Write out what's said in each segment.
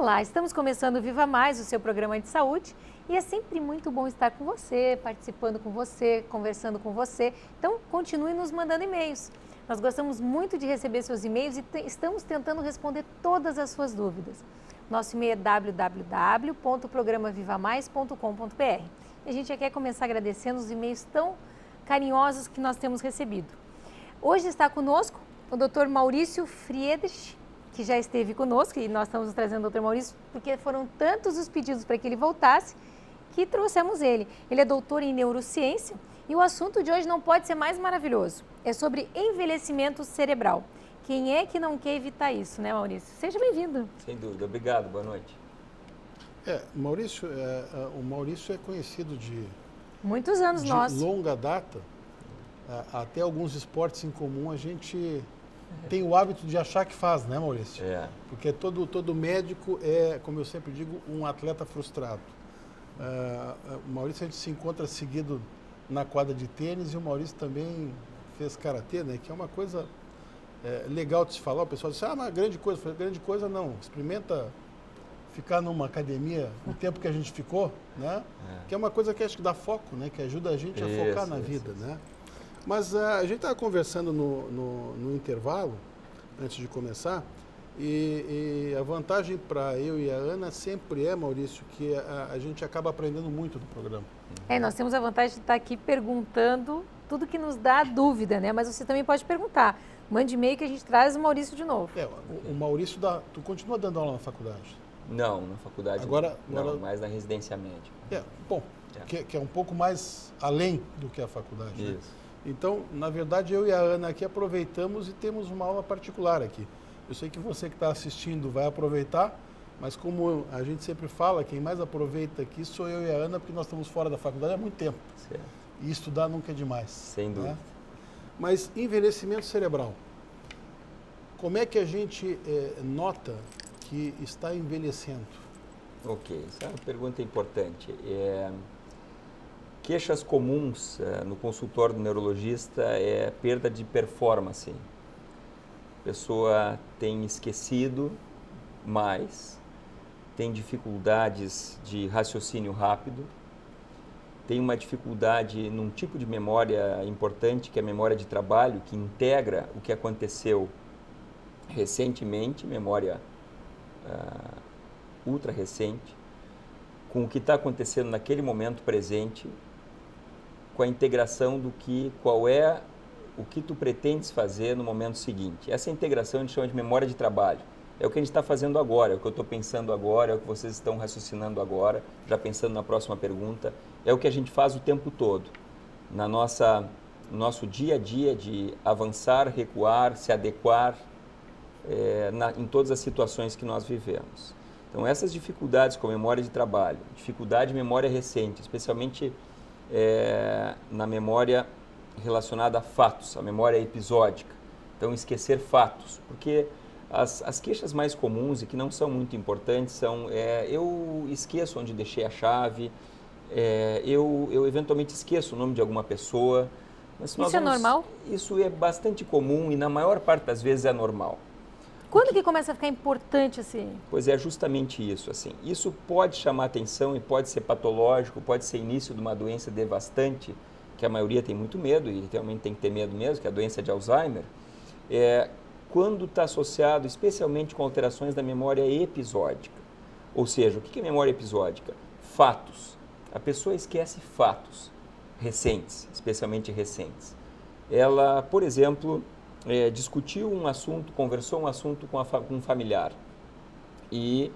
Olá, estamos começando o Viva Mais, o seu programa de saúde, e é sempre muito bom estar com você, participando com você, conversando com você. Então, continue nos mandando e-mails. Nós gostamos muito de receber seus e-mails e estamos tentando responder todas as suas dúvidas. Nosso e-mail é www.programavivamais.com.br. E a gente já quer começar agradecendo os e-mails tão carinhosos que nós temos recebido. Hoje está conosco o Dr. Maurício Friedrich, que já esteve conosco, e nós estamos trazendo o Dr. Maurício porque foram tantos os pedidos para que ele voltasse que trouxemos ele. Ele é doutor em neurociência e o assunto de hoje não pode ser mais maravilhoso. É sobre envelhecimento cerebral. Quem é que não quer evitar isso, né, Maurício? Seja bem-vindo. Sem dúvida. Obrigado. Boa noite. O Maurício é conhecido de muitos anos nós. Longa data. Até alguns esportes em comum a gente tem o hábito de achar que faz, né, Maurício? Porque todo médico é, como eu sempre digo, um atleta frustrado. O Maurício a gente se encontra seguido na quadra de tênis e o Maurício também fez karatê, né? Que é uma coisa legal de se falar. O pessoal diz, mas grande coisa não. Experimenta ficar numa academia o tempo que a gente ficou, né? Que é uma coisa que acho que dá foco, né? Que ajuda a gente a focar na vida, né? Mas a gente estava conversando no intervalo, antes de começar, e a vantagem para eu e a Ana sempre é, Maurício, que a gente acaba aprendendo muito do programa. Nós temos a vantagem de estar aqui perguntando tudo que nos dá dúvida, né? Mas você também pode perguntar. Mande e-mail que a gente traz o Maurício de novo. O Maurício, tu continua dando aula na faculdade? Não, na faculdade agora, não, mais na residência médica. Que é um pouco mais além do que a faculdade. Isso. Né? Então, na verdade, eu e a Ana aqui aproveitamos e temos uma aula particular aqui. Eu sei que você que está assistindo vai aproveitar, mas como a gente sempre fala, quem mais aproveita aqui sou eu e a Ana, porque nós estamos fora da faculdade há muito tempo. Certo. E estudar nunca é demais. Sem dúvida. Né? Mas envelhecimento cerebral. Como é que a gente nota que está envelhecendo? Ok, essa é uma pergunta importante. Queixas comuns no consultório do neurologista é perda de performance. A pessoa tem esquecido mais, tem dificuldades de raciocínio rápido, tem uma dificuldade num tipo de memória importante, que é a memória de trabalho, que integra o que aconteceu recentemente, memória ultra recente, com o que está acontecendo naquele momento presente, com a integração qual é o que tu pretendes fazer no momento seguinte. Essa integração a gente chama de memória de trabalho. É o que a gente está fazendo agora, é o que eu estou pensando agora, é o que vocês estão raciocinando agora, já pensando na próxima pergunta. É o que a gente faz o tempo todo, no nosso dia a dia de avançar, recuar, se adequar em todas as situações que nós vivemos. Então, essas dificuldades com a memória de trabalho, dificuldade de memória recente, especialmente na memória relacionada a fatos, a memória episódica. Então, esquecer fatos, porque as queixas mais comuns e que não são muito importantes são eu esqueço onde deixei a chave, eu eventualmente esqueço o nome de alguma pessoa. Mas isso é normal? Isso é bastante comum e na maior parte das vezes é normal. Quando que começa a ficar importante assim? Pois é, justamente isso. Assim. Isso pode chamar atenção e pode ser patológico, pode ser início de uma doença devastante, que a maioria tem muito medo, e realmente tem que ter medo mesmo, que é a doença de Alzheimer, quando está associado especialmente com alterações da memória episódica. Ou seja, o que é memória episódica? Fatos. A pessoa esquece fatos recentes, especialmente recentes. Ela, por exemplo, discutiu um assunto, conversou um assunto com um familiar e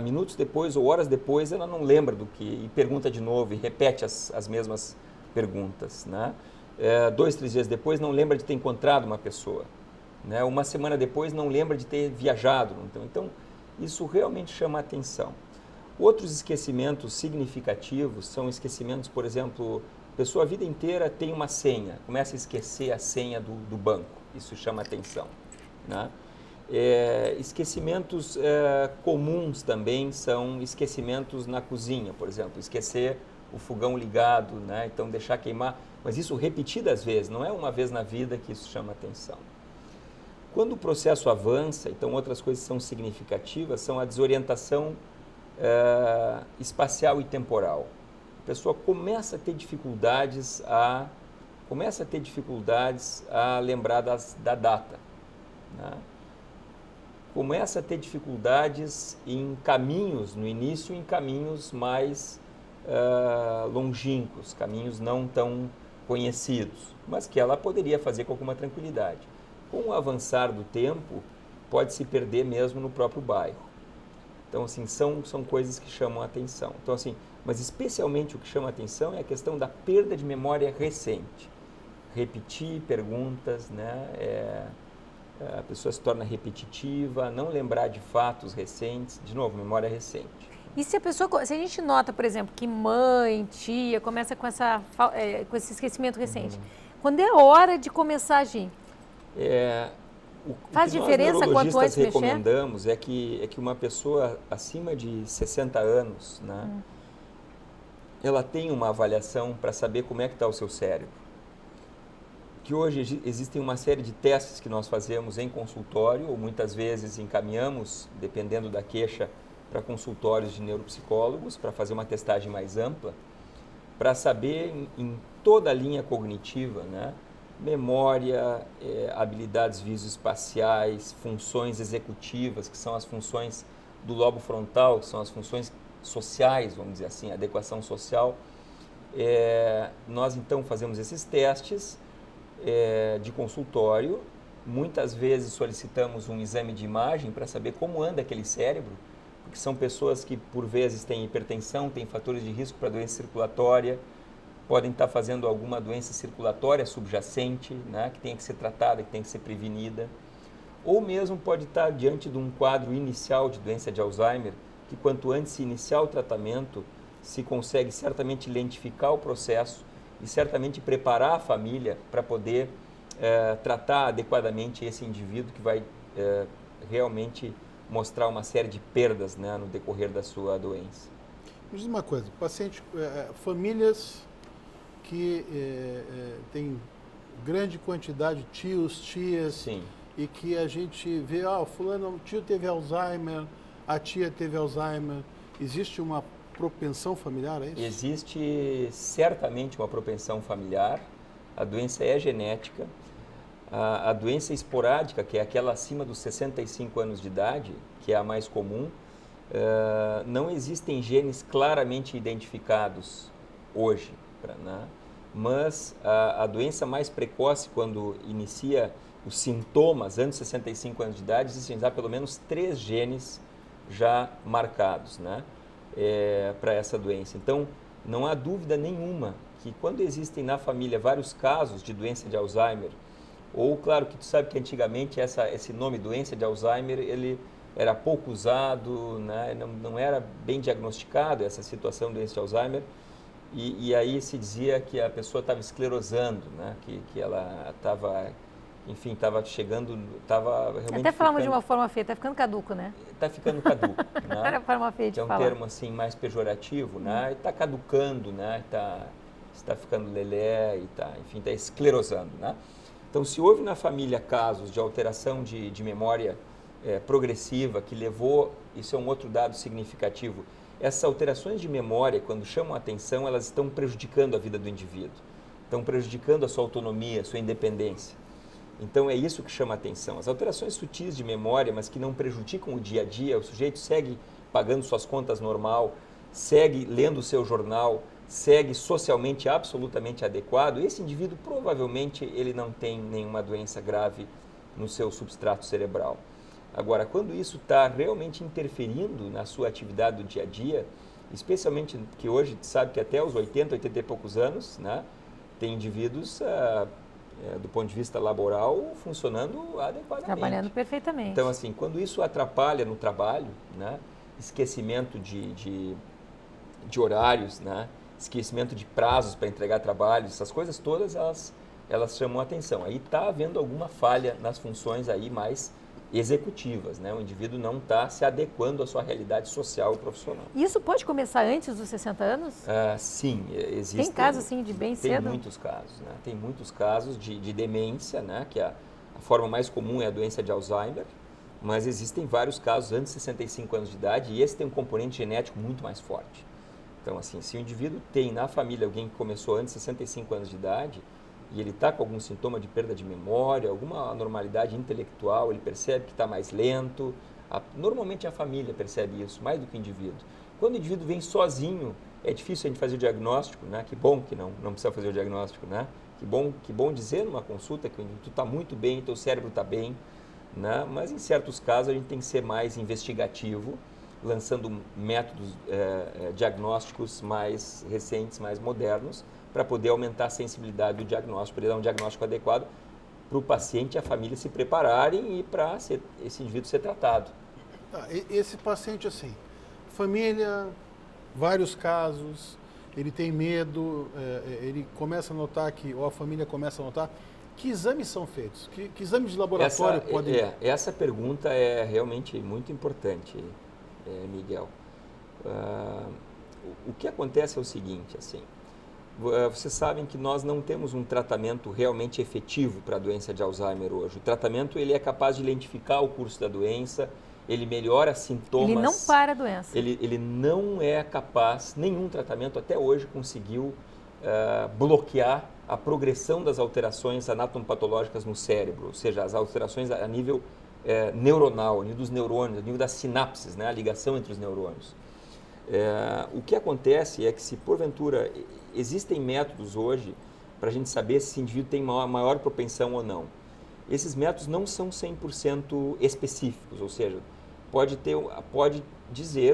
minutos depois ou horas depois ela não lembra do que e pergunta de novo e repete as mesmas perguntas, né? 2, 3 dias depois não lembra de ter encontrado uma pessoa, né? Uma semana depois não lembra de ter viajado. Então isso realmente chama a atenção. Outros esquecimentos significativos são esquecimentos, por exemplo, a pessoa a vida inteira tem uma senha, começa a esquecer a senha do banco. Isso chama atenção, né? Esquecimentos comuns também são esquecimentos na cozinha, por exemplo, esquecer o fogão ligado, né? Então deixar queimar, mas isso repetidas vezes, não é uma vez na vida que isso chama atenção. Quando o processo avança, então outras coisas que são significativas são a desorientação espacial e temporal. A pessoa começa a ter dificuldades a lembrar da data, né? Começa a ter dificuldades em caminhos, no início, em caminhos mais longínquos, caminhos não tão conhecidos, mas que ela poderia fazer com alguma tranquilidade. Com o avançar do tempo, pode se perder mesmo no próprio bairro. Então, assim, são coisas que chamam a atenção. Então, assim, mas especialmente o que chama a atenção é a questão da perda de memória recente. Repetir perguntas, né? A pessoa se torna repetitiva, não lembrar de fatos recentes, de novo, memória recente. E se a gente nota, por exemplo, que mãe, tia, começa com esse esquecimento recente, quando é hora de começar a agir? Faz diferença quanto antes mexer? O que nós recomendamos é que uma pessoa acima de 60 anos, né, ela tem uma avaliação para saber como é que está o seu cérebro. Que hoje existem uma série de testes que nós fazemos em consultório, ou muitas vezes encaminhamos, dependendo da queixa, para consultórios de neuropsicólogos, para fazer uma testagem mais ampla, para saber em toda a linha cognitiva, né, memória, habilidades visoespaciais, funções executivas, que são as funções do lobo frontal, que são as funções sociais, vamos dizer assim, adequação social. Nós então fazemos esses testes de consultório, muitas vezes solicitamos um exame de imagem para saber como anda aquele cérebro, porque são pessoas que por vezes têm hipertensão, têm fatores de risco para doença circulatória, podem estar fazendo alguma doença circulatória subjacente, né, que tem que ser tratada, que tem que ser prevenida, ou mesmo pode estar diante de um quadro inicial de doença de Alzheimer, que quanto antes se iniciar o tratamento, se consegue certamente lentificar o processo e certamente preparar a família para poder tratar adequadamente esse indivíduo que vai realmente mostrar uma série de perdas, né, no decorrer da sua doença. Me diz uma coisa, paciente, famílias que têm grande quantidade de tios, tias, sim, e que a gente vê, o fulano, o tio teve Alzheimer, a tia teve Alzheimer, existe uma propensão familiar a isso? Existe certamente uma propensão familiar, a doença é genética, a doença esporádica, que é aquela acima dos 65 anos de idade, que é a mais comum, não existem genes claramente identificados hoje, né? Mas a doença mais precoce, quando inicia os sintomas antes de 65 anos de idade, existem já pelo menos 3 genes já marcados, né, para essa doença. Então, não há dúvida nenhuma que quando existem na família vários casos de doença de Alzheimer, ou claro que tu sabe que antigamente esse nome doença de Alzheimer, ele era pouco usado, né, não era bem diagnosticado essa situação de doença de Alzheimer, e aí se dizia que a pessoa estava esclerosando, né, que ela estava, enfim, estava chegando, estava realmente até falamos de uma forma feia, está ficando caduco, né? Está ficando caduco, né? Era forma feia de que é um falar. termo assim mais pejorativo, né? Está caducando, né? Está ficando lelé e enfim, está esclerosando, né? Então, se houve na família casos de alteração de memória progressiva que levou, isso é um outro dado significativo, essas alterações de memória, quando chamam a atenção, elas estão prejudicando a vida do indivíduo, estão prejudicando a sua autonomia, a sua independência. Então, é isso que chama a atenção. As alterações sutis de memória, mas que não prejudicam o dia a dia, o sujeito segue pagando suas contas normal, segue lendo o seu jornal, segue socialmente absolutamente adequado, esse indivíduo provavelmente ele não tem nenhuma doença grave no seu substrato cerebral. Agora, quando isso está realmente interferindo na sua atividade do dia a dia, especialmente que hoje sabe que até os 80 e poucos anos, né, tem indivíduos, do ponto de vista laboral, funcionando adequadamente. Trabalhando perfeitamente. Então, assim, quando isso atrapalha no trabalho, né, esquecimento de horários, né, esquecimento de prazos para entregar trabalho, essas coisas todas, elas chamam a atenção. Aí está havendo alguma falha nas funções aí mais executivas, né? O indivíduo não está se adequando à sua realidade social e profissional. Isso pode começar antes dos 60 anos? Sim, existe. Tem casos assim de bem cedo? Tem muitos casos, né? Tem muitos casos de demência, né? Que a A forma mais comum é a doença de Alzheimer, mas existem vários casos antes de 65 anos de idade e esse tem um componente genético muito mais forte. Então, assim, se o indivíduo tem na família alguém que começou antes de 65 anos de idade e ele está com algum sintoma de perda de memória, alguma anormalidade intelectual, ele percebe que está mais lento, normalmente a família percebe isso, mais do que o indivíduo. Quando o indivíduo vem sozinho, é difícil a gente fazer o diagnóstico, né? Que bom que não precisa fazer o diagnóstico, né? Que bom dizer numa consulta que o indivíduo está muito bem, teu cérebro está bem, né? Mas em certos casos a gente tem que ser mais investigativo, lançando métodos diagnósticos mais recentes, mais modernos, para poder aumentar a sensibilidade do diagnóstico, para dar um diagnóstico adequado para o paciente e a família se prepararem e para esse indivíduo ser tratado. Esse paciente, assim, família, vários casos, ele tem medo, ele começa a notar ou a família começa a notar, que exames são feitos? Que exames de laboratório podem... Essa pergunta é realmente muito importante, Miguel. O que acontece é o seguinte, assim, vocês sabem que nós não temos um tratamento realmente efetivo para a doença de Alzheimer hoje. O tratamento ele é capaz de lentificar o curso da doença, ele melhora sintomas. Ele não para a doença. Ele não é capaz, nenhum tratamento até hoje conseguiu bloquear a progressão das alterações anatomopatológicas no cérebro, ou seja, as alterações a nível neuronal, a nível dos neurônios, a nível das sinapses, né, a ligação entre os neurônios. O que acontece é que se porventura existem métodos hoje para a gente saber se esse indivíduo tem maior propensão ou não. Esses métodos não são 100% específicos, ou seja, o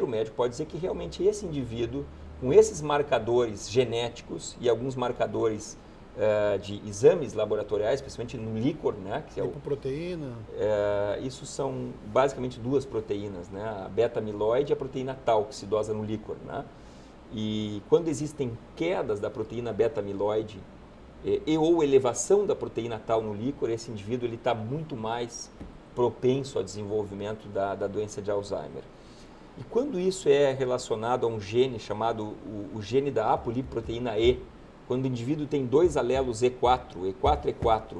médico pode dizer que realmente esse indivíduo, com esses marcadores genéticos e alguns marcadores de exames laboratoriais, especialmente no líquor, né? Que lipoproteína. Isso são basicamente duas proteínas, né? A beta-amiloide e a proteína tau, que se dosa no líquor, né? E quando existem quedas da proteína beta-amiloide ou elevação da proteína tau no líquor, esse indivíduo está muito mais propenso ao desenvolvimento da doença de Alzheimer. E quando isso é relacionado a um gene chamado o gene da apolipoproteína E, quando o indivíduo tem dois alelos E4, E4,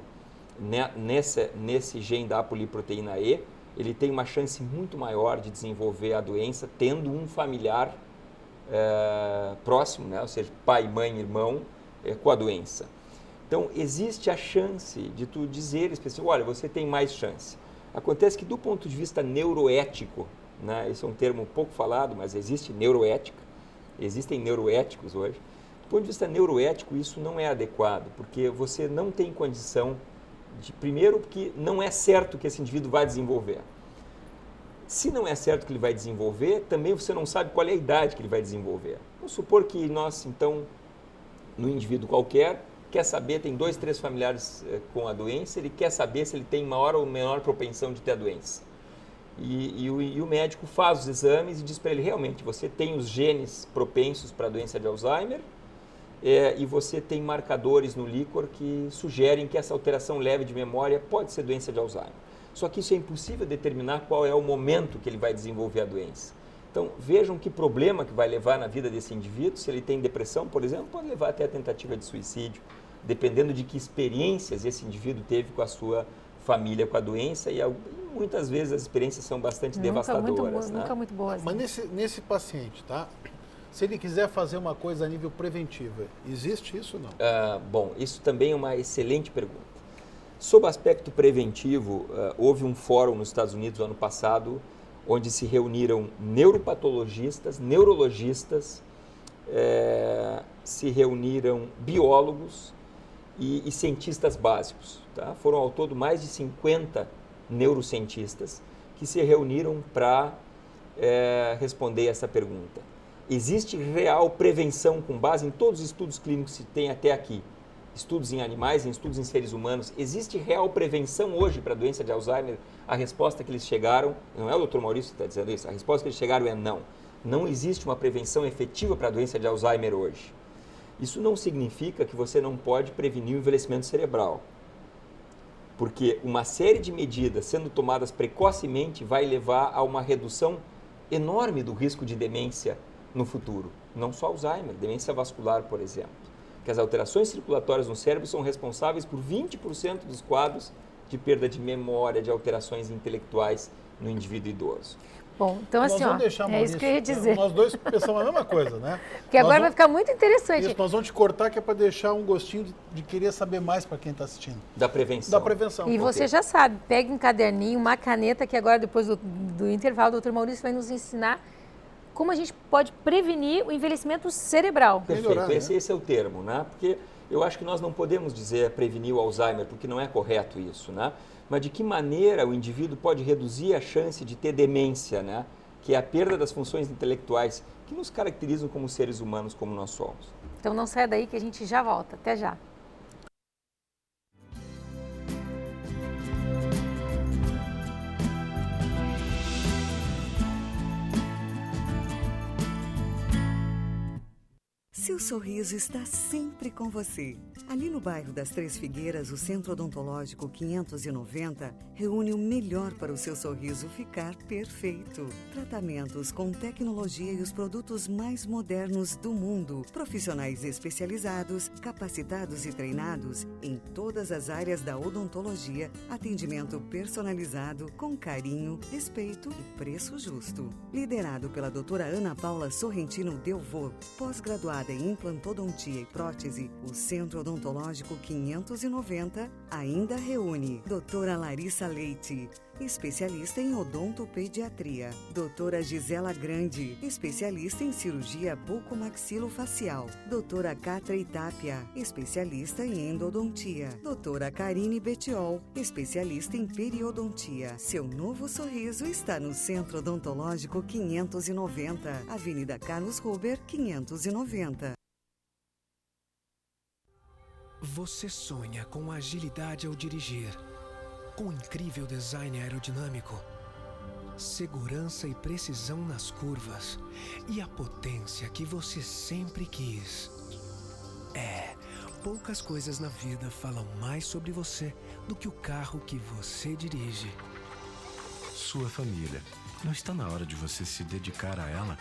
nesse gene da apolipoproteína E, ele tem uma chance muito maior de desenvolver a doença tendo um familiar próximo, né? Ou seja, pai, mãe, irmão, com a doença. Então, existe a chance de tu dizer, olha, você tem mais chance. Acontece que do ponto de vista neuroético, né? Esse é um termo pouco falado, mas existe neuroética, existem neuroéticos hoje. Do ponto de vista neuroético, isso não é adequado, porque você não tem condição primeiro, que não é certo que esse indivíduo vai desenvolver. Se não é certo que ele vai desenvolver, também você não sabe qual é a idade que ele vai desenvolver. Vamos supor que nós, então, no indivíduo qualquer, quer saber, tem 2, 3 familiares com a doença, ele quer saber se ele tem maior ou menor propensão de ter a doença. E o médico faz os exames e diz para ele, realmente, você tem os genes propensos para a doença de Alzheimer e você tem marcadores no líquor que sugerem que essa alteração leve de memória pode ser doença de Alzheimer. Só que isso é impossível determinar qual é o momento que ele vai desenvolver a doença. Então, vejam que problema que vai levar na vida desse indivíduo. Se ele tem depressão, por exemplo, pode levar até a tentativa de suicídio, dependendo de que experiências esse indivíduo teve com a sua família com a doença, e muitas vezes as experiências são bastante devastadoras. Nunca muito boas. Mas nesse paciente, tá? Se ele quiser fazer uma coisa a nível preventivo, existe isso ou não? Bom, isso também é uma excelente pergunta. Sob o aspecto preventivo, houve um fórum nos Estados Unidos no ano passado, onde se reuniram neuropatologistas, neurologistas, se reuniram biólogos e cientistas básicos. Tá? Foram ao todo mais de 50 neurocientistas que se reuniram para responder essa pergunta. Existe real prevenção com base em todos os estudos clínicos que se tem até aqui? Estudos em animais, em estudos em seres humanos, existe real prevenção hoje para a doença de Alzheimer? A resposta que eles chegaram, não é o Dr. Maurício que está dizendo isso, a resposta que eles chegaram é não. Não existe uma prevenção efetiva para a doença de Alzheimer hoje. Isso não significa que você não pode prevenir o envelhecimento cerebral, porque uma série de medidas sendo tomadas precocemente vai levar a uma redução enorme do risco de demência no futuro. Não só Alzheimer, demência vascular, por exemplo. Que as alterações circulatórias no cérebro são responsáveis por 20% dos quadros de perda de memória, de alterações intelectuais no indivíduo idoso. Bom, então assim, ó, é isso que eu ia dizer. Nós dois pensamos a mesma coisa, né? Porque agora vai ficar muito interessante. Isso, nós vamos te cortar que é para deixar um gostinho de querer saber mais para quem está assistindo. Da prevenção. Da prevenção. E você já sabe, pegue um caderninho, uma caneta, que agora depois do intervalo o doutor Maurício vai nos ensinar como a gente pode prevenir o envelhecimento cerebral. Perfeito, Melhorar, né? esse é o termo, né? Porque eu acho que nós não podemos dizer prevenir o Alzheimer, porque não é correto isso, né? Mas de que maneira o indivíduo pode reduzir a chance de ter demência, né? Que é a perda das funções intelectuais que nos caracterizam como seres humanos como nós somos. Então não saia daí que a gente já volta. Até já. Seu sorriso está sempre com você. Ali no bairro das Três Figueiras, o Centro Odontológico 590 reúne o melhor para o seu sorriso ficar perfeito. Tratamentos com tecnologia e os produtos mais modernos do mundo. Profissionais especializados, capacitados e treinados em todas as áreas da odontologia. Atendimento personalizado, com carinho, respeito e preço justo. Liderado pela doutora Ana Paula Sorrentino Delvaux, pós-graduada em implantodontia e prótese, o Centro Odontológico 590 ainda reúne doutora Larissa Leite, especialista em odontopediatria, doutora Gisela Grande, especialista em cirurgia bucomaxilofacial, doutora Catra Itápia, especialista em endodontia, doutora Karine Betiol, especialista em periodontia. Seu novo sorriso está no Centro Odontológico 590, Avenida Carlos Ruber, 590. Você sonha com agilidade ao dirigir, com incrível design aerodinâmico, segurança e precisão nas curvas e a potência que você sempre quis. Poucas coisas na vida falam mais sobre você do que o carro que você dirige. Sua família. Não está na hora de você se dedicar a ela?